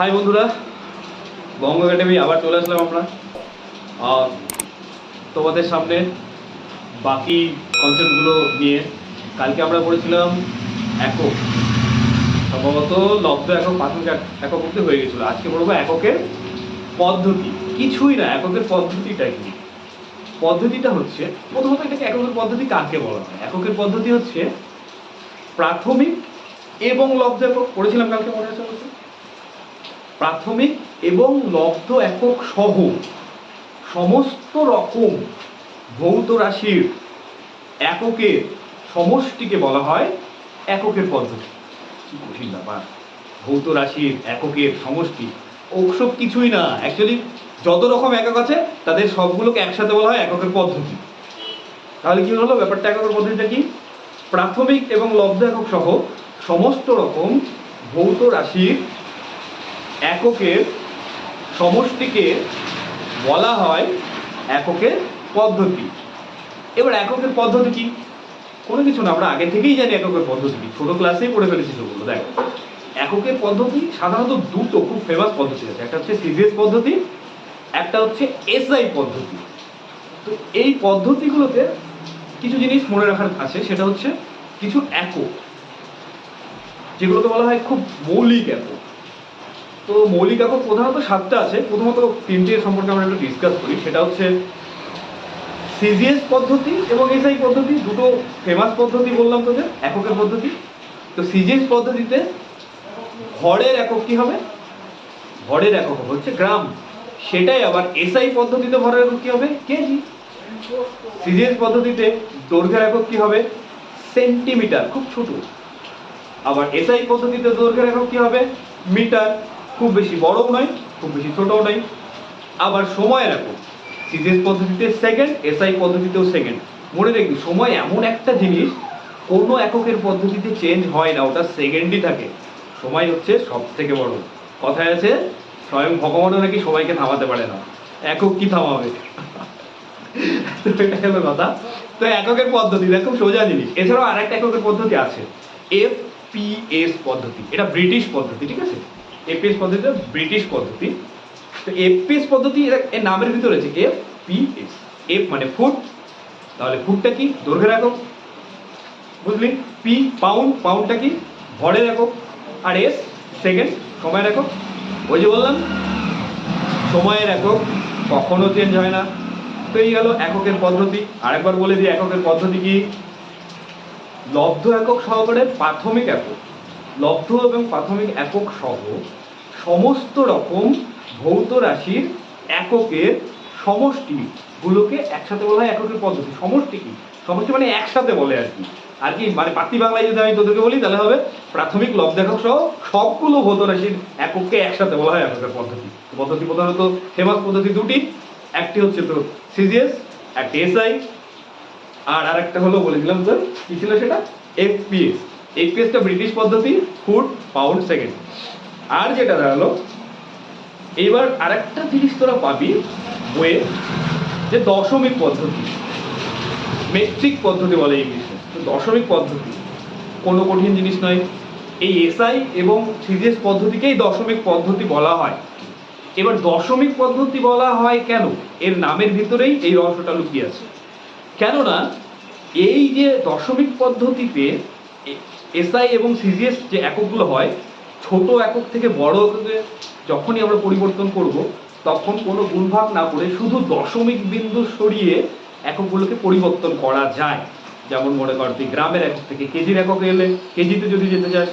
High বন্ধুরা, বঙ্গ academy আবার চলে আসলাম আমরা তোমাদের সামনে বাকি কনসেপ্টগুলো নিয়ে। কালকে আমরা পড়েছিলাম একক, সম্ভবত লব্ধ একক, প্রাথমিক একক অব্দি হয়ে গেছিলো। আজকে পড়বো এককের পদ্ধতি। কিছুই না, এককের পদ্ধতিটা কি? পদ্ধতিটা হচ্ছে, প্রথমত এটাকে এককের পদ্ধতি কাকে বলা হয়? এককের পদ্ধতি হচ্ছে প্রাথমিক এবং লব্ধ একক। পড়েছিলাম কালকে, মনে আছে? প্রাথমিক এবং লব্ধ একক সহ সমস্ত রকম ভৌত রাশির এককের সমষ্টিকে বলা হয় এককের পদ্ধতি। কি কঠিন ব্যাপার! ভৌত রাশির এককের সমষ্টি, ওসব কিছুই না। অ্যাকচুয়ালি যত রকম একক আছে তাদের সবগুলোকে একসাথে বলা হয় এককের পদ্ধতি। তাহলে কি হলো ব্যাপারটা? এককের পদ্ধতিটা কি? প্রাথমিক এবং লব্ধ একক সহ সমস্ত রকম ভৌত রাশির এককের সমষ্টিকে বলা হয় এককের পদ্ধতি। এবার এককের পদ্ধতি কি? কোনো কিছু না, আমরা আগে থেকেই জানি এককের পদ্ধতি কি, ছোট ক্লাসেই পড়ে ফেলেছি সেগুলো। দেখো, এককের পদ্ধতি সাধারণত দুটো খুব ফেমাস পদ্ধতি আছে। একটা হচ্ছে সিজিএস পদ্ধতি, একটা হচ্ছে এসআই পদ্ধতি। তো এই পদ্ধতিগুলোতে কিছু জিনিস মনে রাখার আছে, সেটা হচ্ছে কিছু একক যেগুলোকে বলা হয় খুব মৌলিক একক। তো মৌলিক একক প্রধানত 7টা আছে। প্রথমত 3টে সম্পর্কে আমরা একটু ডিসকাস করি। সেটা হচ্ছে সিজিএস পদ্ধতি এবং এসআই পদ্ধতি, দুটো ফেমাস পদ্ধতি বললাম তোদের এককের পদ্ধতি। তো সিজিএস পদ্ধতিতে ভরের একক কি হবে? ভরের একক হচ্ছে গ্রাম। সেটাই আবার এসআই পদ্ধতিতে ভরের একক কি হবে? কেজি। সিজিএস পদ্ধতিতে দৈর্ঘ্যের একক কি হবে? সেন্টিমিটার, খুব ছোট। আবার এসআই পদ্ধতিতে দৈর্ঘ্যের একক কি হবে? মিটার, খুব বেশি বড়ও নয়, খুব বেশি ছোটও নয়। আবার সময়ের একক সিজিএস পদ্ধতিতে সেকেন্ড, এসআই পদ্ধতিতেও সেকেন্ড। মনে রাখবি, সময় এমন একটা জিনিস কোনো এককের পদ্ধতিতে চেঞ্জ হয় না, ওটা সেকেন্ডই থাকে। সময় হচ্ছে সব থেকে বড়। কথায় আছে, স্বয়ং ভগবানও নাকি সময়কে থামাতে পারে না, একক কি থামাবে? এটা হলো কথা। তো এককের পদ্ধতি দেখো সোজা জিনিস। এছাড়াও আরেকটা এককের পদ্ধতি আছে, এফপিএস পদ্ধতি। এটা ব্রিটিশ পদ্ধতি, ঠিক আছে? এফপিএস পদ্ধতি ব্রিটিশ পদ্ধতি। তো এফপিএস পদ্ধতি এর নামের ভিতরে আছে এফপিএস। এফ মানে ফুট, তাহলে ফুটটা কি? দৈর্ঘ্যের একক, বুঝলি? পি পাউন্ড, পাউন্ডটা কি? ভরের একক। আর এস সেকেন্ড, সময়ের একক। ওই যে বললাম সময়ের একক কখনো চেঞ্জ হয় না। তো এই গেল এককের পদ্ধতি। আরেকবার বলে দিই এককের পদ্ধতি কি। লব্ধ একক সহকারে প্রাথমিক একক, লব্ধ এবং প্রাথমিক একক সহ সমস্ত রকম ভৌত রাশির এককের সমষ্টিগুলোকে একসাথে বলা হয় এককের পদ্ধতি। সমষ্টি কি? সমষ্টি মানে একসাথে বলে আর কি। আর কি মানে পাতি বাংলায় যদি আমি তোদেরকে বলি তাহলে হবে প্রাথমিক লব্ধ একক সহ সবগুলো ভৌত রাশির একককে একসাথে বলা হয় এককের পদ্ধতি। পদ্ধতি প্রধানত ফেমাস পদ্ধতি দুটি, একটি হচ্ছে তো সিজিএস, একটি এসআই, আর আরেকটা হলো বলে দিলাম তোর কি ছিল সেটা, এফপিএস। এফপিএসটা ব্রিটিশ পদ্ধতি, ফুট পাউন্ড সেকেন্ড। আর যেটা দাঁড়ালো, এইবার আরেকটা জিনিস তোরা পাবি বইয়ে, যে দশমিক পদ্ধতি, মেট্রিক পদ্ধতি বলে ইংলিশে। তো দশমিক পদ্ধতি কোনো কঠিন জিনিস নয়। এই এসআই এবং সিজিএস পদ্ধতিকেই দশমিক পদ্ধতি বলা হয়। এবার দশমিক পদ্ধতি বলা হয় কেন? এর নামের ভিতরেই এই রহস্যটা লুকিয়ে আছে। কেননা এই যে দশমিক পদ্ধতিতে এসআই এবং সিজিএস যে এককগুলো হয়, ছোট একক থেকে বড় এককে যখনই আমরা পরিবর্তন করব, তখন কোনো গুণভাগ না করে শুধু দশমিক বিন্দু সরিয়ে এককগুলোকে পরিবর্তন করা যায়। যেমন মনে কর তুই গ্রামের একক থেকে কেজির এককে এলে, কেজিতে যদি যেতে চাস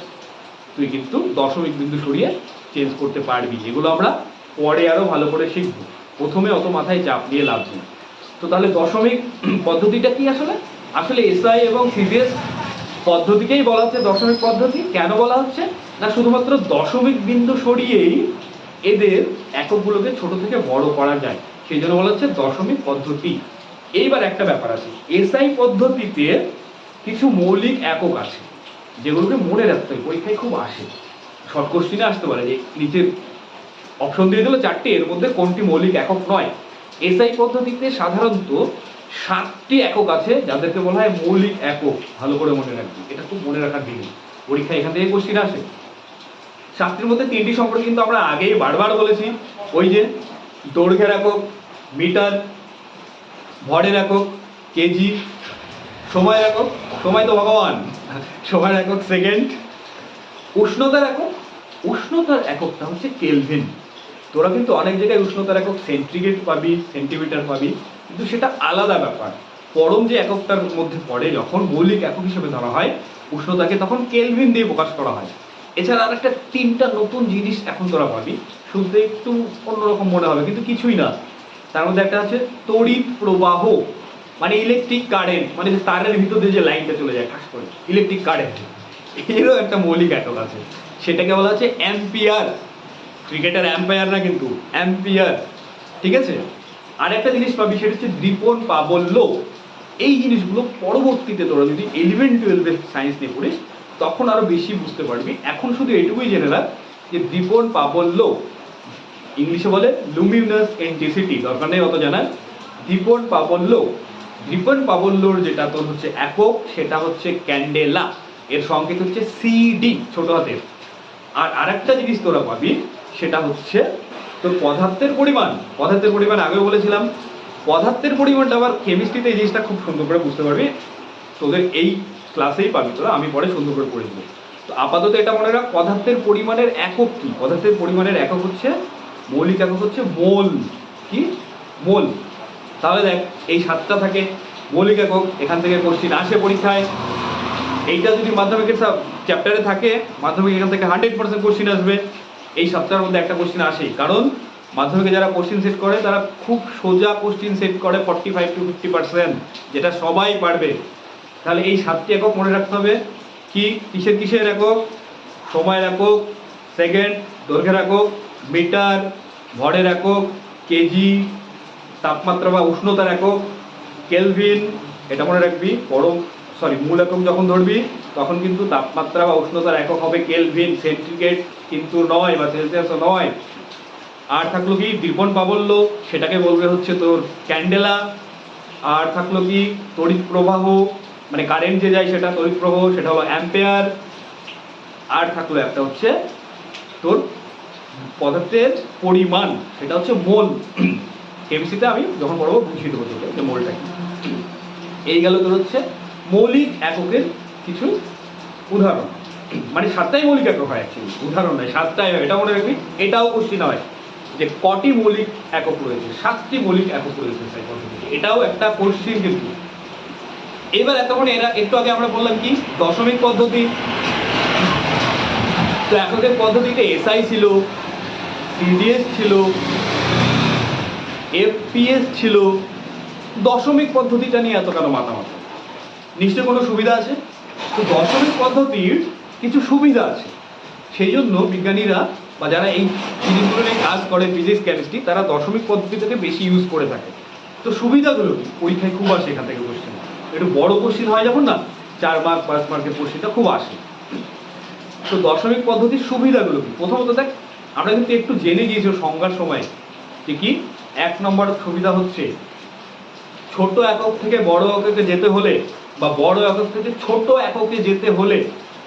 তুই কিন্তু দশমিক বিন্দু সরিয়ে চেঞ্জ করতে পারবি। এগুলো আমরা পরে আরো ভালো করে শিখবো, প্রথমে অত মাথায় চাপ নিয়ে লাভ নেই। তো তাহলে দশমিক পদ্ধতিটা কি? আসলে এসআই এবং সিজিএস পদ্ধতিকেই বলা হচ্ছে দশমিক পদ্ধতি। কেন বলা হচ্ছে না, শুধুমাত্র দশমিক বিন্দু সরিয়েই এদের এককগুলোকে ছোট থেকে বড় করা যায়, সেই জন্য বলা হচ্ছে দশমিক পদ্ধতি। এইবার একটা ব্যাপার আছে, এসআই পদ্ধতিতে কিছু মৌলিক একক আছে যেগুলোকে মনে রাখতে হয়, পরীক্ষায় খুব আসে, শর্ট কোশ্চিনে আসতে পারে যে নিচের অপশন দিয়ে দিল 4টি, এর মধ্যে কোনটি মৌলিক একক নয়। এসআই পদ্ধতিতে সাধারণত 7টি একক আছে যাদেরকে বলা হয় মৌলিক একক। ভালো করে মনে রাখবি, এটা খুব মনে রাখার জিনিস, পরীক্ষা এখান থেকে কোশ্চিন আসে। শাস্তির মধ্যে তিনটি সম্পর্কে কিন্তু আমরা আগেই বারবার বলেছি, ওই যে দৈর্ঘ্যের একক মিটার, ভরের একক কেজি, সময়ের একক, সময় তো ভগবান, সময়ের একক সেকেন্ড, উষ্ণতার একক, উষ্ণতার এককটা হচ্ছে কেলভিন। তোরা কিন্তু অনেক জায়গায় উষ্ণতার একক সেন্টিগ্রেড পাবি, সেন্টিমিটার পাবি, কিন্তু সেটা আলাদা ব্যাপার। পরম যে এককটার মধ্যে পড়ে যখন মৌলিক একক হিসেবে ধরা হয় উষ্ণতাকে, তখন কেলভিন দিয়ে প্রকাশ করা হয়। এছাড়া আর একটা তিনটা নতুন জিনিস এখন তোরা পাবি, শুনতে একটু অন্যরকম মনে হবে কিন্তু কিছুই না। তার মধ্যে একটা আছে তড়িৎ প্রবাহ, মানে ইলেকট্রিক কারেন্ট, মানে যে তারের ভিতর দিয়ে যে লাইনটা চলে যায় ঠাস করে, ইলেকট্রিক কারেন্ট, এরও একটা মৌলিক একক আছে, সেটাকে বলা হচ্ছে অ্যাম্পিয়ার। ক্রিকেটার অ্যাম্পায়ার না কিন্তু, অ্যাম্পিয়ার, ঠিক আছে। আর একটা জিনিস পাবি, সেটা হচ্ছে দীপন প্রাবল্য। এই জিনিসগুলো পরবর্তীতে তোরা যদি 11-12 সায়েন্স নিয়ে পড়িস তখন আরো বেশি বুঝতে পারবি। এখন শুধু এটুকুই জেনে রাখ যে দীপন প্রাবল্য, ইংলিশে বলে লুমিনাস ইন্টেন্সিটি, দরকার নেই অত জানার। দীপন প্রাবল্য, দীপন প্রাবল্যর যেটা তোর হচ্ছে একক, সেটা হচ্ছে ক্যান্ডেলা, এর সংকেত হচ্ছে সিডি ছোট হাতের। আর আরেকটা জিনিস তোরা পাবি, সেটা হচ্ছে তোর পদার্থের পরিমাণ। পদার্থের পরিমাণ আগেও বলেছিলাম, পদার্থের পরিমাণটা আবার কেমিস্ট্রিতে এই জিনিসটা খুব সুন্দর করে বুঝতে পারবি, তোদের এই ক্লাসেই পাবি তোরা, আমি পরে সুন্দর করে পড়ে দেবো। তো আপাতত এটা মনে রাখ, পদার্থের পরিমাণের একক কি? পদার্থের পরিমাণের একক হচ্ছে, মৌলিক একক হচ্ছে মোল। কি? মোল। তাহলে দেখ এই 7টা থাকে মৌলিক একক, এখান থেকে কোশ্চিন আসে পরীক্ষায়। এইটা যদি মাধ্যমিকের সব চ্যাপ্টারে থাকে, মাধ্যমিক এখান থেকে 100% কোশ্চিন আসবে। এই 7টার মধ্যে একটা কোশ্চিন আসেই, কারণ মাধ্যমিকে যারা কোশ্চিন সেট করে তারা খুব সোজা কোশ্চিন সেট করে 45-50%, যেটা সবাই পারবে। তাহলে এই 7টি একক মনে রাখতে হবে। কি কিসের কিসের একক? সময়ের একক সেকেন্ড, দৈর্ঘ্যের একক মিটার, ভরের একক কেজি, তাপমাত্রা বা উষ্ণতার একক কেলভিন। এটা মনে রাখবি, মূল একক যখন ধরবি তখন কিন্তু তাপমাত্রা বা উষ্ণতার একক হবে কেলভিন, সেন্টিগ্রেড কিন্তু নয়, বা সেলসিয়াসও নয়। আর থাকলো কি দীপন প্রাবল্য, সেটাকে বলবে হচ্ছে তোর ক্যান্ডেলা। আর থাকলো কি তড়িৎ প্রবাহ, মানে কারেন্ট যে যায় সেটা তড়িৎ প্রবাহ, সেটা হলো অ্যাম্পিয়ার। আর থাকলো একটা হচ্ছে তোর পদার্থের পরিমাণ, সেটা হচ্ছে মোল। কেমিস্ট্রিতে আমি যখন পড়বো বুঝিয়ে দেবো তোকে যে মোলটা কি। এই গেল তোর হচ্ছে মৌলিক এককের কিছু উদাহরণ, মানে 7টাই মৌলিক একক হয় অ্যাকচুয়ালি, উদাহরণ নয় 7টাই হয়, এটা মনে রাখবি। এটাও কোশ্চিন হয় যে কটি মৌলিক একক রয়েছে, 7টি মৌলিক একক রয়েছে সাইকোলজিতে, এটাও একটা কোশ্চিন কিন্তু। এবার এতক্ষণ একটু আগে আমরা বললাম কি দশমিক পদ্ধতি। তো এককের পদ্ধতিতে এসআই ছিল, সিডিএস ছিল, এফপিএস ছিল। দশমিক পদ্ধতিটা নিয়ে এত কেন মাতামাতি? নিশ্চয় কোনো সুবিধা আছে। তো দশমিক পদ্ধতির কিছু সুবিধা আছে, সেই জন্য বিজ্ঞানীরা বা যারা এই জিনিসগুলো নিয়ে কাজ করে, ফিজিক্স কেমিস্ট্রি, তারা দশমিক পদ্ধতিটাকে বেশি ইউজ করে থাকে। তো সুবিধাগুলো কি? পরীক্ষায় খুব আসে এখান থেকে কোশ্চেন, একটু বড় কোশ্চেন হয় যখন না, 4 মার্ক 5 মার্কের কোশ্চেনটা খুব আসে। তো দশমিক পদ্ধতির সুবিধাগুলো কি? প্রথমত দেখ, আমরা কিন্তু একটু জেনে গিয়েছি সংজ্ঞার সময় যে কি 1 নম্বর সুবিধা হচ্ছে ছোট একক থেকে বড় এককে যেতে হলে, বা বড় একক থেকে ছোট এককে যেতে হলে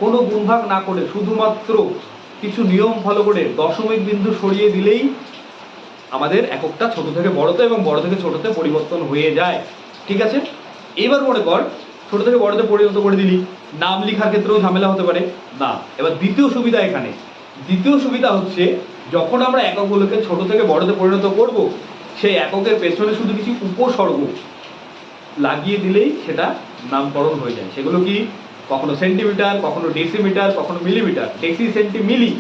কোনো গুণভাগ না করে শুধুমাত্র কিছু নিয়ম ফলো করে দশমিক বিন্দু সরিয়ে দিলেই আমাদের এককটা ছোট থেকে বড়তে এবং বড় থেকে ছোটতে পরিবর্তন হয়ে যায়। ঠিক আছে, এবার মনে কর ছোট থেকে বড়তে পরিণত করে দিলি, নাম লেখার ক্ষেত্রেও ঝামেলা হতে পারে না। এবার দ্বিতীয় সুবিধা, এখানে দ্বিতীয় সুবিধা হচ্ছে যখন আমরা এককগুলোকে ছোট থেকে বড়তে পরিণত করব, সেই এককের পেছনে শুধু কিছু উপসর্গ লাগিয়ে দিলেই সেটা নামকরণ হয়ে যায়। সেগুলো কি? কখনো সেন্টিমিটার, কখনো ডেসিমিটার, কখনো মিলিমিটার। ডেসি সেন্টি মিলি,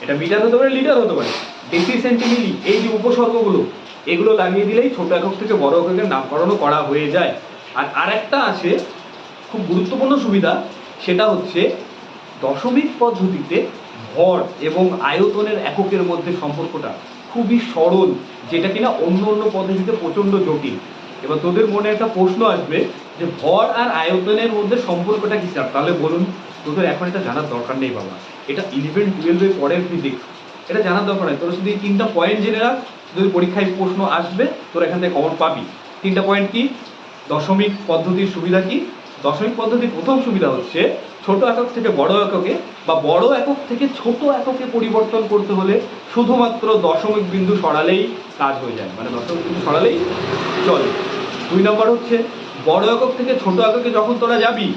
এটা মিটার হতে পারে, লিটার হতে পারে। ডেসি সেন্টি মিলি, এই যে উপসর্গগুলো, এগুলো লাগিয়ে দিলেই ছোট একক থেকে বড় এককের নামকরণও করা হয়ে যায়। আর আরেকটা আছে খুব গুরুত্বপূর্ণ সুবিধা, সেটা হচ্ছে দশমিক পদ্ধতিতে ভর এবং আয়তনের এককের মধ্যে সম্পর্কটা খুবই সরল, যেটা কিনা অন্য অন্য পদ্ধতিতে প্রচণ্ড জটিল। এবার তোদের মনে একটা প্রশ্ন আসবে যে ভর আর আয়তনের মধ্যে সম্পর্কটা কি স্যার? তাহলে বলুন, তোদের এখন এটা জানার দরকার নেই বাবা, এটা 11-12 পরের ফিজিক্স, এটা জানার দরকার নেই। তোরা শুধু এই 3টা পয়েন্ট জেনে রাখ, যদি পরীক্ষায় প্রশ্ন আসবে তোরা এখান থেকে কমন পাবি। 3টা পয়েন্ট কি? দশমিক পদ্ধতির সুবিধা কি, দশমিক পদ্ধতির প্রথম সুবিধা হচ্ছে ছোট একক থেকে বড় এককে বা বড় একক থেকে ছোট এককে পরিবর্তন করতে হলে শুধুমাত্র দশমিক বিন্দু সরালেই কাজ হয়ে যায়, মানে দশমিক বিন্দু সরালেই চলে। 2 নম্বর হচ্ছে বড় একক থেকে ছোট এককে যখন তোরা যাবি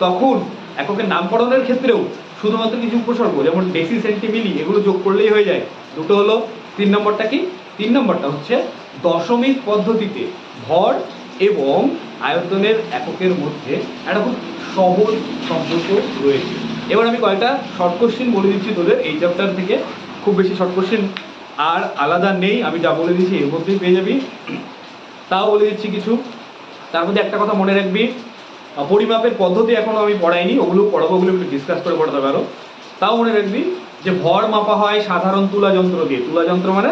তখন এককের নামকরণের ক্ষেত্রেও শুধুমাত্র কিছু উপসর্গ যেমন ডেসি সেন্টিমিলি এগুলো যোগ করলেই হয়ে যায়। দুটো হলো। 3 নম্বরটা কি? 3 নম্বরটা হচ্ছে দশমিক পদ্ধতিতে ভর এবং আয়তনের এককের মধ্যে একটা খুব সহজ সম্পর্ক রয়েছে। এবার আমি কয়েকটা শর্ট কোশ্চিন বলে দিচ্ছি তোদের এই চ্যাপ্টার থেকে, খুব বেশি শর্ট কোশ্চিন আর আলাদা নেই, আমি যা বলে দিচ্ছি এর মধ্যেই পেয়ে যাবি। তাও বলে দিচ্ছি কিছু। তার মধ্যে একটা কথা মনে রাখবি, পরিমাপের পদ্ধতি এখনো আমি পড়াইনি, ওগুলো পড়াবো, ওগুলো একটু ডিসকাস করে পড়াতে পারো। তাও মনে রাখবি যে ভর মাপা হয় সাধারণ তুলা যন্ত্র দিয়ে। তুলা যন্ত্র মানে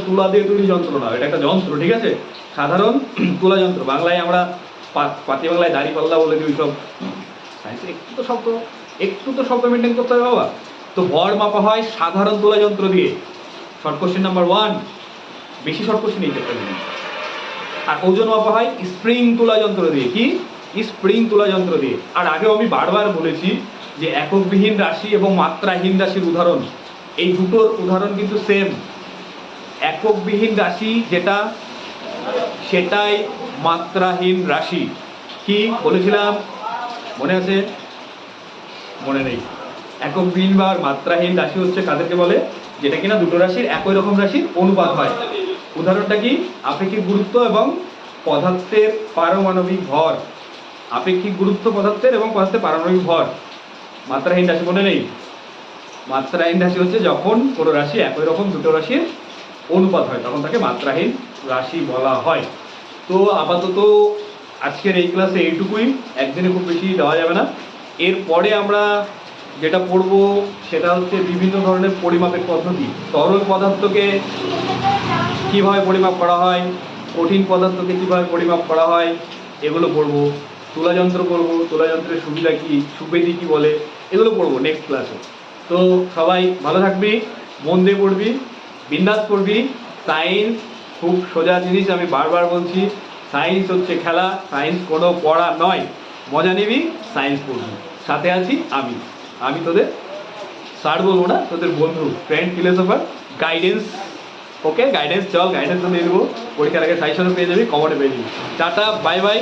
তুলা দিয়ে তৈরি যন্ত্র না, এটা একটা যন্ত্র, ঠিক আছে? সাধারণ তুলা যন্ত্র, বাংলায় আমরা পাতি বাংলায় দাড়ি পাল্লা বলে দিই সব। সায়েন্সে একটু তো শব্দ মেনটেন করতে হবে বাবা। তো ভর মাপা হয় সাধারণ তুলা যন্ত্র দিয়ে। শর্ট কোশ্চেন নাম্বার 1, বেশি শর্ট কোশ্চেন এই চ্যাপ্টারে নেই। আর ওজন মাপা হয় স্প্রিং তুলা যন্ত্র দিয়ে। কি? স্প্রিং তুলা যন্ত্র দিয়ে। আর আগেও আমি বারবার বলেছি যে এককবিহীন রাশি এবং মাত্রাহীন রাশির উদাহরণ, এই দুটোর উদাহরণ কিন্তু সেম। এককবিহীন রাশি যেটা সেটাই মাত্রাহীন রাশি। কি বলেছিলাম মনে আছে? মনে নেই। এককবিহীন বা মাত্রাহীন রাশি হচ্ছে কাদেরকে বলে? যেটা কিনা দুটো রাশির একই রকম রাশির অনুপাত হয়। উদাহরণটা কি? আপেক্ষিক গুরুত্ব এবং পদার্থের পারমাণবিক ভর। আপেক্ষিক গুরুত্ব পদার্থের এবং পদার্থের পারমাণবিক ভর। মাত্রাহীন রাশি মনে নেই? মাত্রাহীন রাশি হচ্ছে যখন কোনো রাশি একই রকম দুটো রাশির অনুপাত হয়, তখন তাকে মাত্রাহীন রাশি বলা হয়। তো আপাতত আজকের এই ক্লাসে এইটুকুই, একদিনে খুব বেশি দেওয়া যাবে না। এরপরে আমরা যেটা পড়বো সেটা হচ্ছে বিভিন্ন ধরনের পরিমাপের পদ্ধতি। তরল পদার্থকে কিভাবে পরিমাপ করা হয়, কঠিন পদার্থকে কিভাবে পরিমাপ করা হয়, এগুলো পড়বো। তুলাযন্ত্র পড়বো, তুলাযন্ত্রের সুবিধা কি, সুবিধি কি বলে, এগুলো পড়বো নেক্সট ক্লাসে। তো সবাই ভালো থাকবি, মন দিয়ে পড়বি, বিন্দাস পড়বি। সায়েন্স খুব সোজা জিনিস, আমি বারবার বলছি। সায়েন্স হচ্ছে খেলা, সায়েন্স কোনো পড়া নয়। মজা নিবি, সায়েন্স পড়বি। সাথে আছি আমি তোদের স্যার বলবো না, তোদের বন্ধু, ফ্রেন্ড, ফিলোসোফার, গাইডেন্স। ওকে, গাইডেন্স চল, গাইডেন্স তো দিয়ে দেবো। পরীক্ষার আগে সাজেশনও পেয়ে যাবি, কমনে পেয়ে যাবি। Tata, bye bye.